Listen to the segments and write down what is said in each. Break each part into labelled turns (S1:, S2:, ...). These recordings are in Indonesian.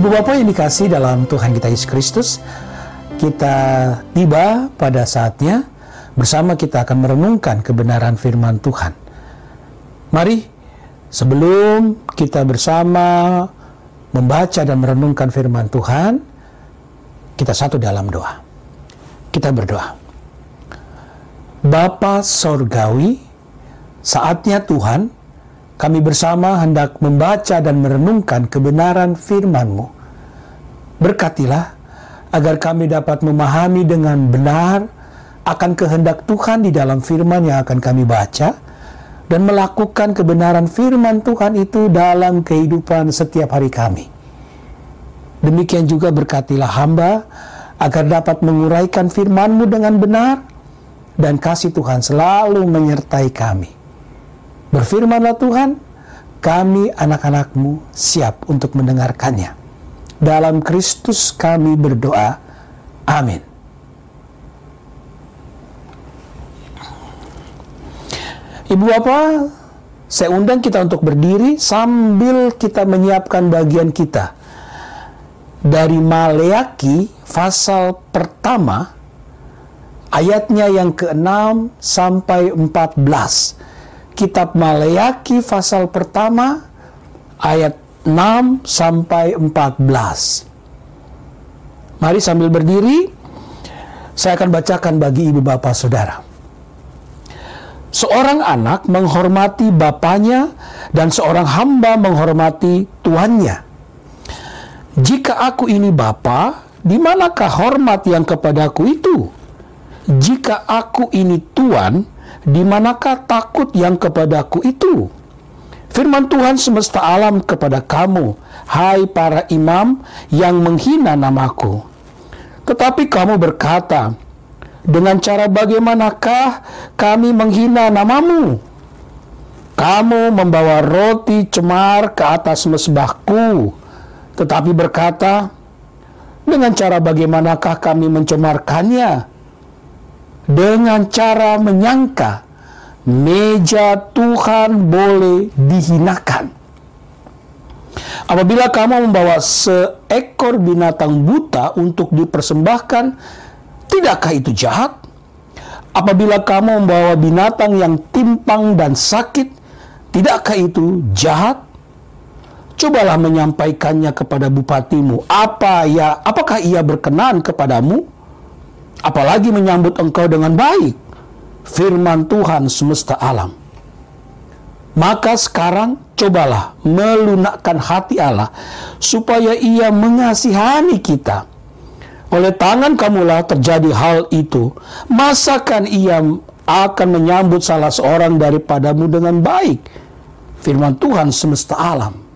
S1: Ibu Bapak yang dikasihi dalam Tuhan kita Yesus Kristus, kita tiba pada saatnya bersama kita akan merenungkan kebenaran firman Tuhan. Mari, sebelum kita bersama membaca dan merenungkan firman Tuhan, kita satu dalam doa. Kita berdoa. Bapa Sorgawi, saatnya Tuhan, kami bersama hendak membaca dan merenungkan kebenaran firman-Mu. Berkatilah agar kami dapat memahami dengan benar akan kehendak Tuhan di dalam firman yang akan kami baca dan melakukan kebenaran firman Tuhan itu dalam kehidupan setiap hari kami. Demikian juga berkatilah hamba agar dapat menguraikan firman-Mu dengan benar dan kasih Tuhan selalu menyertai kami. Berfirmanlah Tuhan, kami anak-anak-Mu siap untuk mendengarkannya. Dalam Kristus kami berdoa. Amin. Ibu Bapak, saya undang kita untuk berdiri sambil kita menyiapkan bagian kita. Dari Maleaki pasal pertama, ayatnya yang ke-6 sampai 14. Kitab Maleaki pasal pertama ayat 6 sampai 14. Mari sambil berdiri, saya akan bacakan bagi ibu bapak saudara. Seorang anak menghormati bapaknya dan seorang hamba menghormati tuannya. Jika aku ini bapa, di manakah hormat yang kepadaku itu? Jika aku ini tuan, di manakah takut yang kepadaku itu? Firman Tuhan semesta alam kepada kamu, hai para imam yang menghina namaku. Tetapi kamu berkata, dengan cara bagaimanakah kami menghina namamu? Kamu membawa roti cemar ke atas mezbahku, tetapi berkata, dengan cara bagaimanakah kami mencemarkannya? Dengan cara menyangka meja Tuhan boleh dihinakan. Apabila kamu membawa seekor binatang buta untuk dipersembahkan, tidakkah itu jahat? Apabila kamu membawa binatang yang timpang dan sakit, tidakkah itu jahat? Cobalah menyampaikannya kepada bupatimu. Apakah ia berkenan kepadamu? Apalagi menyambut engkau dengan baik, firman Tuhan semesta alam. Maka sekarang cobalah melunakkan hati Allah, supaya ia mengasihani kita. Oleh tangan kamulah terjadi hal itu. Masakan ia akan menyambut salah seorang daripadamu dengan baik? Firman Tuhan semesta alam.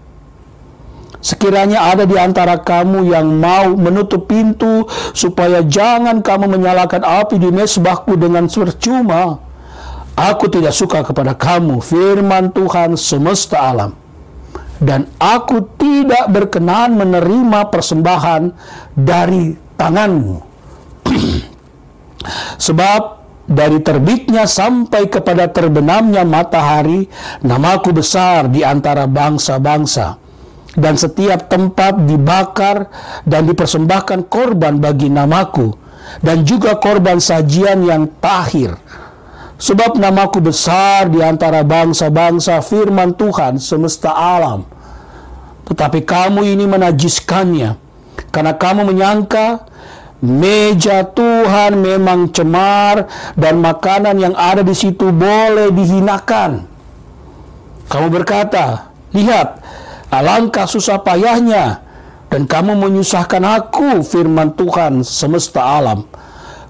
S1: Sekiranya ada di antara kamu yang mau menutup pintu supaya jangan kamu menyalakan api di mezbahku dengan percuma, aku tidak suka kepada kamu, firman Tuhan semesta alam. Dan aku tidak berkenan menerima persembahan dari tanganmu. Sebab dari terbitnya sampai kepada terbenamnya matahari, namaku besar di antara bangsa-bangsa. Dan setiap tempat dibakar dan dipersembahkan korban bagi namaku, dan juga korban sajian yang tahir. Sebab namaku besar di antara bangsa-bangsa, firman Tuhan semesta alam. Tetapi kamu ini menajiskannya, karena kamu menyangka meja Tuhan memang cemar dan makanan yang ada di situ boleh dihinakan. Kamu berkata, lihat, alangkah susah payahnya, dan kamu menyusahkan aku, firman Tuhan semesta alam.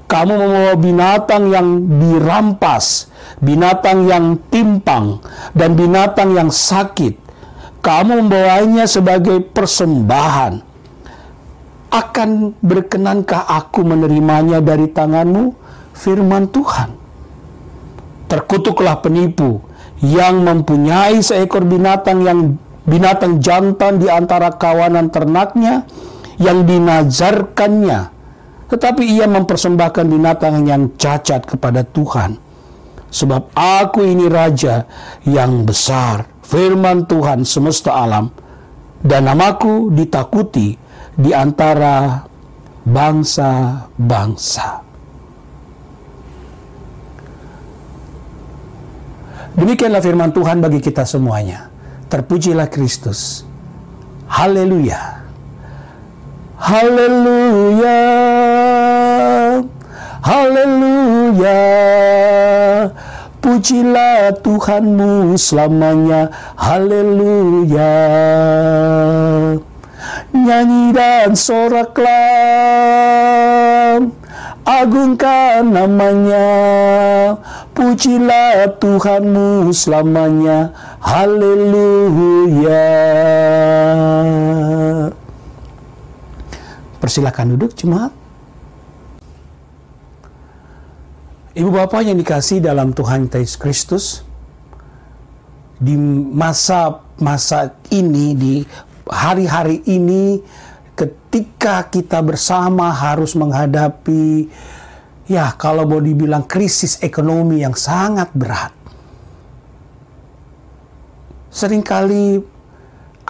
S1: Kamu membawa binatang yang dirampas, binatang yang timpang, dan binatang yang sakit. Kamu membawanya sebagai persembahan. Akan berkenankah aku menerimanya dari tanganmu, firman Tuhan? Terkutuklah penipu yang mempunyai seekor binatang jantan di antara kawanan ternaknya yang dinazarkannya, tetapi ia mempersembahkan binatang yang cacat kepada Tuhan. Sebab aku ini raja yang besar, firman Tuhan semesta alam, dan namaku ditakuti di antara bangsa-bangsa. Demikianlah firman Tuhan bagi kita semuanya. Terpujilah Kristus. Haleluya. Haleluya. Haleluya. Pujilah Tuhanmu selamanya. Haleluya. Nyanyi dan soraklah, agungkan namanya. Pujilah Tuhanmu selamanya. Haleluya. Persilakan duduk jemaat. Ibu bapak yang dikasihi dalam Tuhan Yesus Kristus, di masa-masa ini, di hari-hari ini, ketika kita bersama harus menghadapi, ya kalau mau dibilang krisis ekonomi yang sangat berat. Seringkali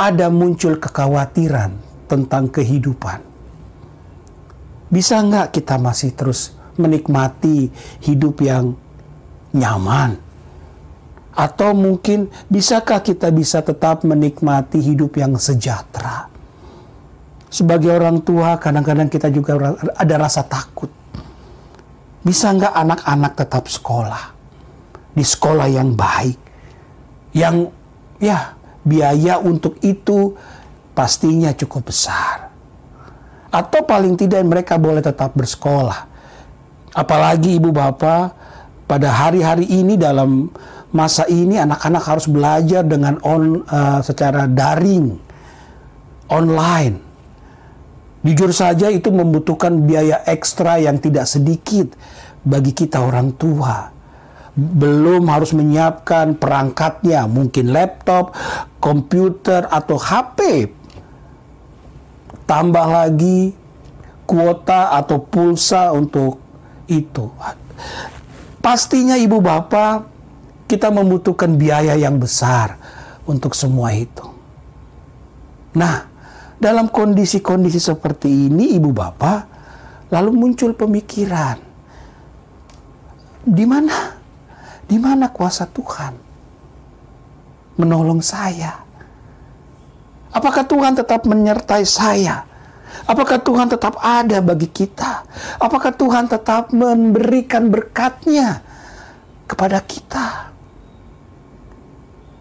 S1: ada muncul kekhawatiran tentang kehidupan. Bisa nggak kita masih terus menikmati hidup yang nyaman? Atau mungkin bisakah kita bisa tetap menikmati hidup yang sejahtera? Sebagai orang tua kadang-kadang kita juga ada rasa takut. Bisa nggak anak-anak tetap sekolah? Di sekolah yang baik. Yang ya biaya untuk itu pastinya cukup besar. Atau paling tidak mereka boleh tetap bersekolah. Apalagi ibu bapak pada hari-hari ini, dalam masa ini anak-anak harus belajar dengan secara daring, online. Jujur saja itu membutuhkan biaya ekstra yang tidak sedikit bagi kita orang tua. Belum harus menyiapkan perangkatnya, mungkin laptop, komputer, atau HP. Tambah lagi kuota atau pulsa untuk itu. Pastinya ibu bapak, kita membutuhkan biaya yang besar untuk semua itu. Nah, dalam kondisi-kondisi seperti ini ibu bapak, lalu muncul pemikiran, di mana kuasa Tuhan menolong saya? Apakah Tuhan tetap menyertai saya? Apakah Tuhan tetap ada bagi kita? Apakah Tuhan tetap memberikan berkat-Nya kepada kita?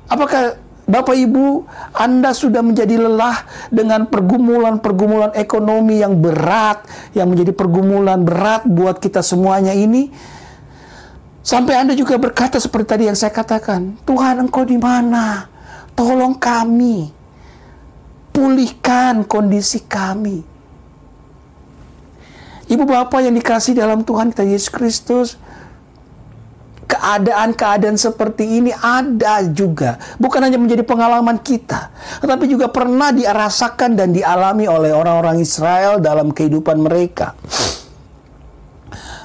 S1: Apakah Bapak Ibu, Anda sudah menjadi lelah dengan pergumulan-pergumulan ekonomi yang berat, yang menjadi pergumulan berat buat kita semuanya ini? Sampai Anda juga berkata seperti tadi yang saya katakan, Tuhan Engkau di mana? Tolong kami, pulihkan kondisi kami. Ibu bapak yang dikasihi dalam Tuhan kita Yesus Kristus, keadaan-keadaan seperti ini ada juga. Bukan hanya menjadi pengalaman kita, tetapi juga pernah dirasakan dan dialami oleh orang-orang Israel dalam kehidupan mereka.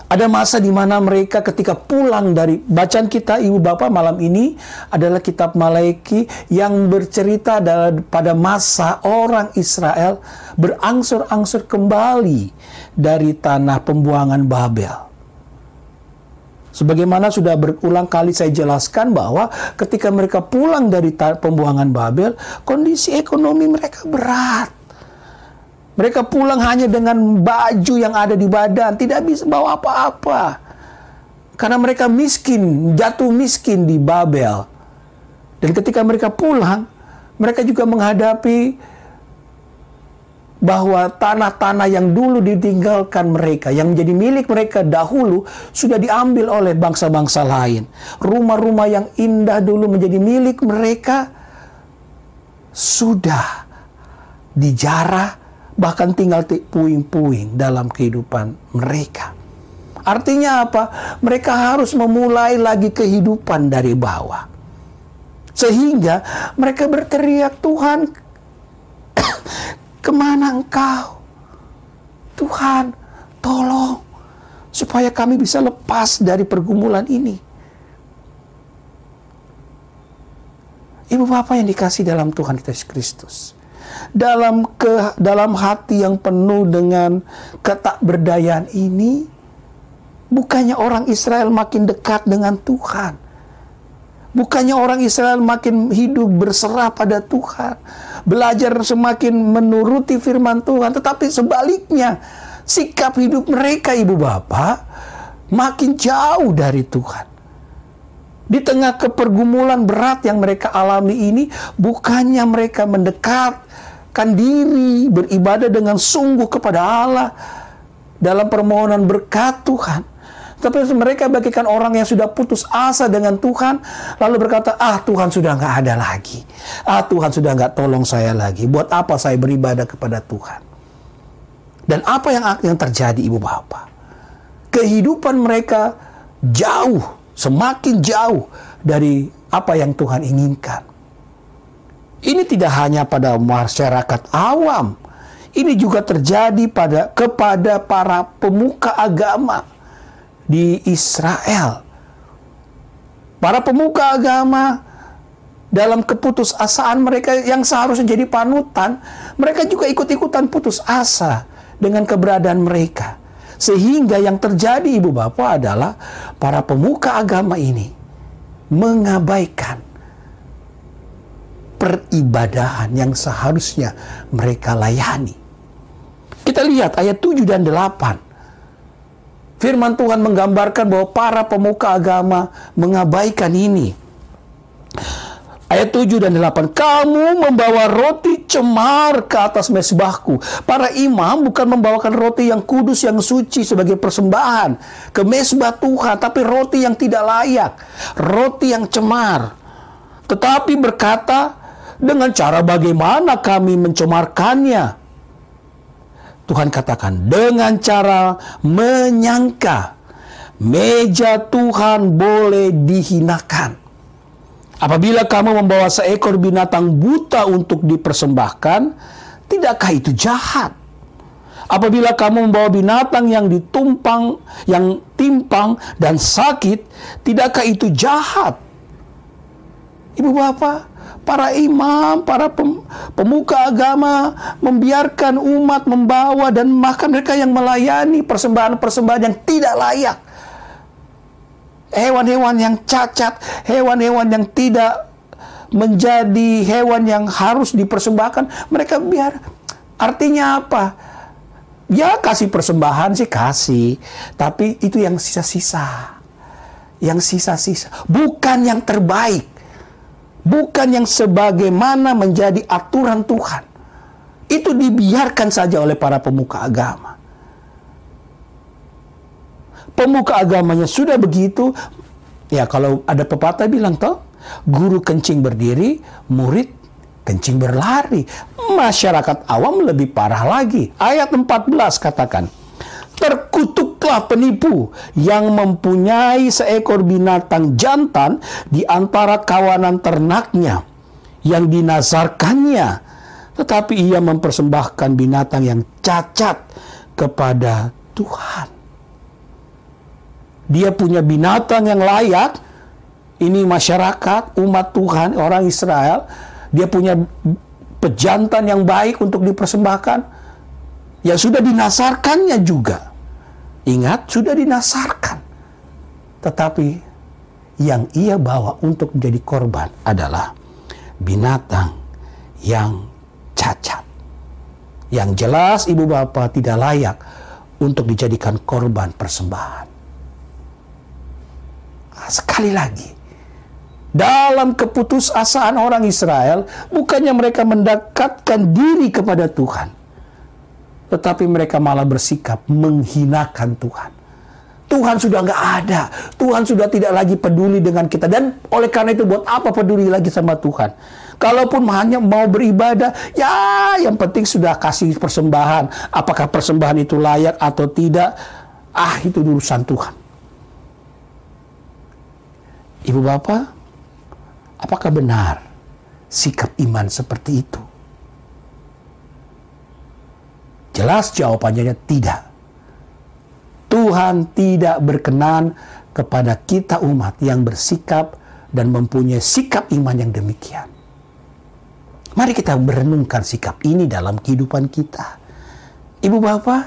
S1: Ada masa di mana mereka ketika pulang dari, bacaan kita ibu bapak malam ini adalah kitab Malaiki yang bercerita pada masa orang Israel berangsur-angsur kembali dari tanah pembuangan Babel. Sebagaimana sudah berulang kali saya jelaskan bahwa ketika mereka pulang dari pembuangan Babel, kondisi ekonomi mereka berat. Mereka pulang hanya dengan baju yang ada di badan, tidak bisa bawa apa-apa. Karena mereka miskin, jatuh miskin di Babel. Dan ketika mereka pulang, mereka juga menghadapi bahwa tanah-tanah yang dulu ditinggalkan mereka, yang menjadi milik mereka dahulu, sudah diambil oleh bangsa-bangsa lain. Rumah-rumah yang indah dulu menjadi milik mereka, sudah dijarah, bahkan tinggal puing-puing dalam kehidupan mereka. Artinya apa? Mereka harus memulai lagi kehidupan dari bawah. Sehingga mereka berteriak, Tuhan, kemana Engkau? Tuhan, tolong, supaya kami bisa lepas dari pergumulan ini. Ibu bapak yang dikasihi dalam Tuhan Yesus Kristus, dalam hati yang penuh dengan ketakberdayaan ini, bukannya orang Israel makin dekat dengan Tuhan. Bukannya orang Israel makin hidup berserah pada Tuhan, belajar semakin menuruti firman Tuhan, tetapi sebaliknya, sikap hidup mereka, ibu bapak, makin jauh dari Tuhan. Di tengah kepergumulan berat yang mereka alami ini, bukannya mereka mendekatkan diri, beribadah dengan sungguh kepada Allah dalam permohonan berkat Tuhan, tapi mereka bagikan orang yang sudah putus asa dengan Tuhan, lalu berkata, Tuhan sudah nggak ada lagi. Tuhan sudah nggak tolong saya lagi. Buat apa saya beribadah kepada Tuhan? Dan apa yang terjadi, ibu bapak? Kehidupan mereka jauh, semakin jauh dari apa yang Tuhan inginkan. Ini tidak hanya pada masyarakat awam. Ini juga terjadi kepada para pemuka agama di Israel. Para pemuka agama dalam keputusasaan mereka yang seharusnya jadi panutan, mereka juga ikut-ikutan putus asa dengan keberadaan mereka. Sehingga yang terjadi, ibu bapak, adalah para pemuka agama ini mengabaikan peribadahan yang seharusnya mereka layani. Kita lihat ayat 7 dan 8. Firman Tuhan menggambarkan bahwa para pemuka agama mengabaikan ini. Ayat 7 dan 8. Kamu membawa roti cemar ke atas mezbahku. Para imam bukan membawakan roti yang kudus, yang suci sebagai persembahan ke mezbah Tuhan, tapi roti yang tidak layak, roti yang cemar. Tetapi berkata, dengan cara bagaimana kami mencemarkannya? Tuhan katakan, dengan cara menyangka meja Tuhan boleh dihinakan. Apabila kamu membawa seekor binatang buta untuk dipersembahkan, tidakkah itu jahat? Apabila kamu membawa binatang yang timpang dan sakit, tidakkah itu jahat? Ibu bapak, para imam, para pemuka agama membiarkan umat membawa dan bahkan mereka yang melayani persembahan-persembahan yang tidak layak. Hewan-hewan yang cacat, hewan-hewan yang tidak menjadi hewan yang harus dipersembahkan, mereka biar. Artinya apa? Ya kasih persembahan sih kasih, tapi itu yang sisa-sisa. Yang sisa-sisa, bukan yang terbaik. Bukan yang sebagaimana menjadi aturan Tuhan. Itu dibiarkan saja oleh para pemuka agama. Pemuka agamanya sudah begitu. Ya kalau ada pepatah bilang toh, guru kencing berdiri, murid kencing berlari. Masyarakat awam lebih parah lagi. Ayat 14 katakan, terkutuklah penipu yang mempunyai seekor binatang jantan di antara kawanan ternaknya yang dinazarkannya, tetapi ia mempersembahkan binatang yang cacat kepada Tuhan. Dia punya binatang yang layak, ini masyarakat, umat Tuhan, orang Israel, dia punya pejantan yang baik untuk dipersembahkan, yang sudah dinazarkannya juga. Ingat, sudah dinazarkan. Tetapi yang ia bawa untuk menjadi korban adalah binatang yang cacat. Yang jelas ibu bapak tidak layak untuk dijadikan korban persembahan. Sekali lagi, dalam keputusasaan orang Israel, bukannya mereka mendekatkan diri kepada Tuhan, tetapi mereka malah bersikap menghinakan Tuhan. Tuhan sudah nggak ada. Tuhan sudah tidak lagi peduli dengan kita. Dan oleh karena itu, buat apa peduli lagi sama Tuhan? Kalaupun hanya mau beribadah, ya yang penting sudah kasih persembahan. Apakah persembahan itu layak atau tidak? Itu urusan Tuhan. Ibu bapak, apakah benar sikap iman seperti itu? Jelas jawabannya tidak. Tuhan tidak berkenan kepada kita umat yang bersikap dan mempunyai sikap iman yang demikian. Mari kita merenungkan sikap ini dalam kehidupan kita. Ibu bapak,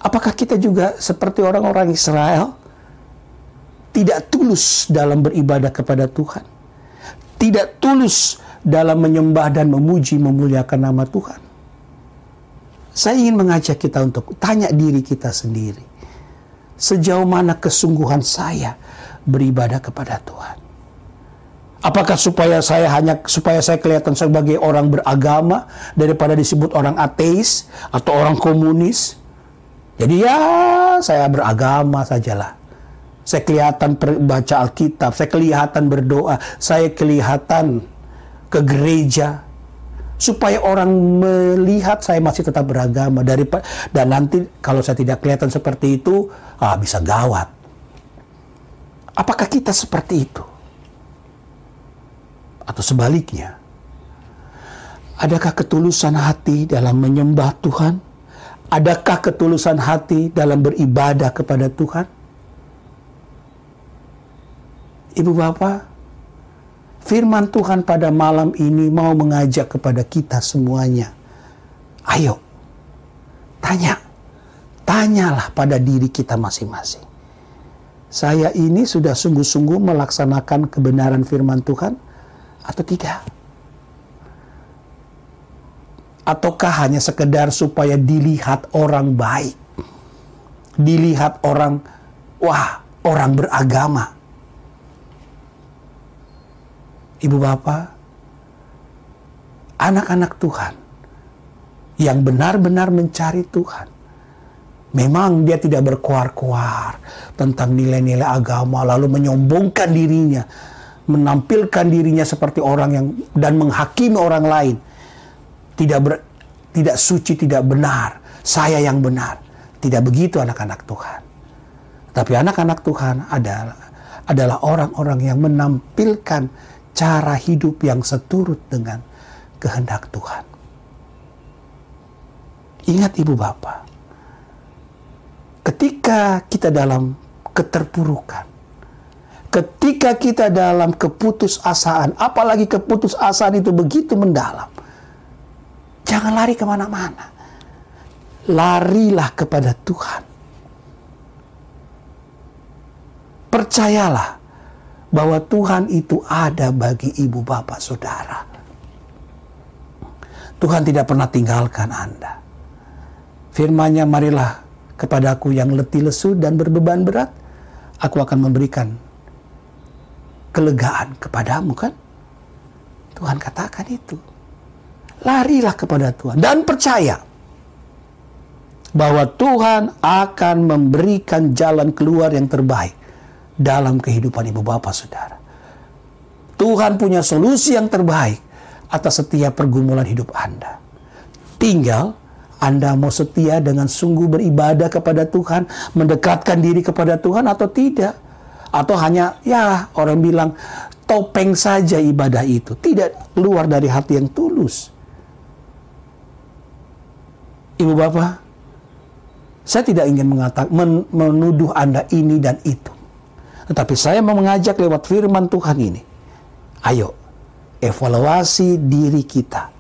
S1: apakah kita juga seperti orang-orang Israel, tidak tulus dalam beribadah kepada Tuhan? Tidak tulus dalam menyembah dan memuji, memuliakan nama Tuhan? Saya ingin mengajak kita untuk tanya diri kita sendiri. Sejauh mana kesungguhan saya beribadah kepada Tuhan? Apakah supaya saya kelihatan sebagai orang beragama daripada disebut orang ateis atau orang komunis? Jadi ya saya beragama sajalah. Saya kelihatan baca Alkitab, saya kelihatan berdoa, saya kelihatan ke gereja, supaya orang melihat saya masih tetap beragama. Dan nanti kalau saya tidak kelihatan seperti itu, bisa gawat. Apakah kita seperti itu? Atau sebaliknya, adakah ketulusan hati dalam menyembah Tuhan? Adakah ketulusan hati dalam beribadah kepada Tuhan? Ibu bapak, firman Tuhan pada malam ini mau mengajak kepada kita semuanya. Ayo, tanyalah pada diri kita masing-masing. Saya ini sudah sungguh-sungguh melaksanakan kebenaran firman Tuhan atau tidak? Ataukah hanya sekedar supaya dilihat orang baik, dilihat orang, orang beragama? Ibu bapak, anak-anak Tuhan yang benar-benar mencari Tuhan, memang dia tidak berkoar-koar tentang nilai-nilai agama lalu menyombongkan dirinya, menampilkan dirinya seperti orang yang dan menghakimi orang lain. Tidak suci, tidak benar. Saya yang benar. Tidak begitu anak-anak Tuhan. Tapi anak-anak Tuhan adalah orang-orang yang menampilkan cara hidup yang seturut dengan kehendak Tuhan. Ingat ibu bapak, ketika kita dalam keterpurukan, ketika kita dalam keputusasaan, apalagi keputusasaan itu begitu mendalam, jangan lari kemana-mana. Larilah kepada Tuhan. Percayalah bahwa Tuhan itu ada bagi ibu bapak saudara. Tuhan tidak pernah tinggalkan Anda. Firman-Nya, marilah kepadaku yang letih lesu dan berbeban berat, aku akan memberikan kelegaan kepadamu, kan? Tuhan katakan itu. Larilah kepada Tuhan dan percaya bahwa Tuhan akan memberikan jalan keluar yang terbaik dalam kehidupan ibu bapak saudara. Tuhan punya solusi yang terbaik atas setiap pergumulan hidup Anda. Tinggal Anda mau setia dengan sungguh beribadah kepada Tuhan, mendekatkan diri kepada Tuhan atau tidak. Atau hanya orang bilang topeng saja ibadah itu, tidak keluar dari hati yang tulus. Ibu bapak, saya tidak ingin menuduh Anda ini dan itu. Tetapi saya mau mengajak lewat firman Tuhan ini. Ayo, evaluasi diri kita.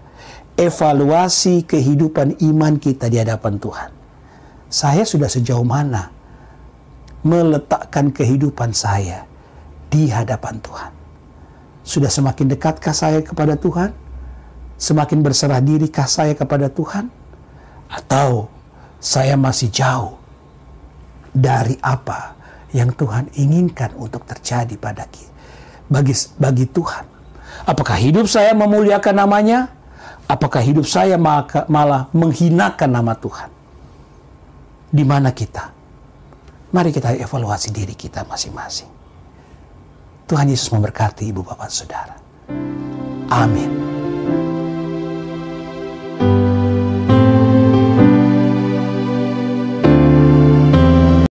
S1: Evaluasi kehidupan iman kita di hadapan Tuhan. Saya sudah sejauh mana meletakkan kehidupan saya di hadapan Tuhan? Sudah semakin dekatkah saya kepada Tuhan? Semakin berserah dirikah saya kepada Tuhan? Atau saya masih jauh dari apa yang Tuhan inginkan untuk terjadi bagi Tuhan? Apakah hidup saya memuliakan namanya? Apakah hidup saya malah menghinakan nama Tuhan? Di mana kita? Mari kita evaluasi diri kita masing-masing. Tuhan Yesus memberkati ibu bapak saudara. Amin.